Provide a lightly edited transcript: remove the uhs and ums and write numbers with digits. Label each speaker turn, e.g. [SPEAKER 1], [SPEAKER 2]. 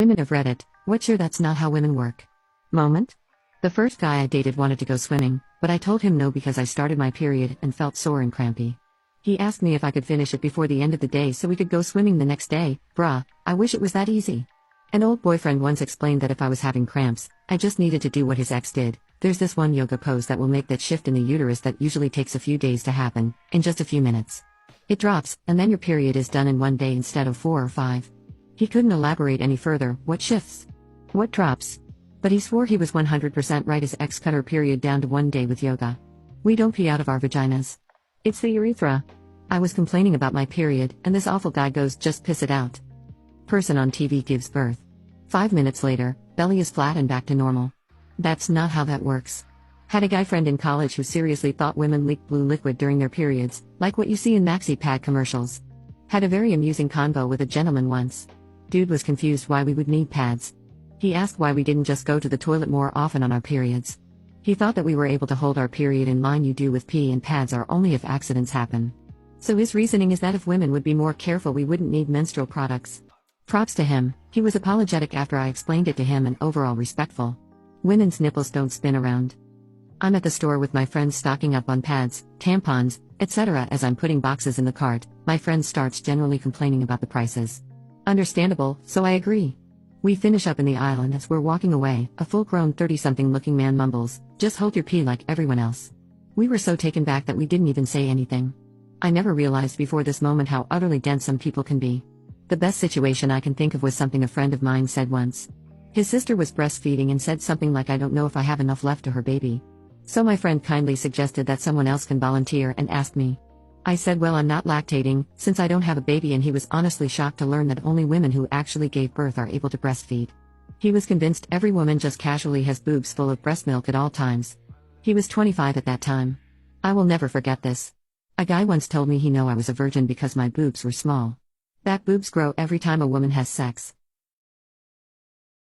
[SPEAKER 1] Women of Reddit, what's your "that's not how women work" moment? The first guy I dated wanted to go swimming, but I told him no because I started my period and felt sore and crampy. He asked me if I could finish it before the end of the day so we could go swimming the next day. Bruh, I wish it was that easy. An old boyfriend once explained that if I was having cramps, I just needed to do what his ex did. There's this one yoga pose that will make that shift in the uterus that usually takes a few days to happen, in just a few minutes. It drops, and then your period is done in one day instead of 4 or 5. He couldn't elaborate any further. What shifts? What drops? But he swore he was 100% right. His ex cut her period down to 1 day with yoga. We don't pee out of our vaginas. It's the urethra. I was complaining about my period, and this awful guy goes, just piss it out. Person on TV gives birth. 5 minutes later, belly is flat and back to normal. That's not how that works. Had a guy friend in college who seriously thought women leaked blue liquid during their periods, like what you see in maxi pad commercials. Had a very amusing convo with a gentleman once. Dude was confused why we would need pads. He asked why we didn't just go to the toilet more often on our periods. He thought that we were able to hold our period in line. You do with pee and pads are only if accidents happen. So his reasoning is that if women would be more careful we wouldn't need menstrual products. Props to him, he was apologetic after I explained it to him and overall respectful. Women's nipples don't spin around. I'm at the store with my friends stocking up on pads, tampons, etc. As I'm putting boxes in the cart, my friend starts generally complaining about the prices. Understandable, so I agree. We finish up in the aisle and as we're walking away, a full-grown 30-something looking man mumbles, "Just hold your pee like everyone else." We were so taken back that we didn't even say anything. I never realized before this moment how utterly dense some people can be. The best situation I can think of was something a friend of mine said once. His sister was breastfeeding and said something like, "I don't know if I have enough left to her baby." So my friend kindly suggested that someone else can volunteer and asked me. I said, "Well, I'm not lactating, since I don't have a baby," and he was honestly shocked to learn that only women who actually gave birth are able to breastfeed. He was convinced every woman just casually has boobs full of breast milk at all times. He was 25 at that time. I will never forget this. A guy once told me he knew I was a virgin because my boobs were small. That boobs grow every time a woman has sex.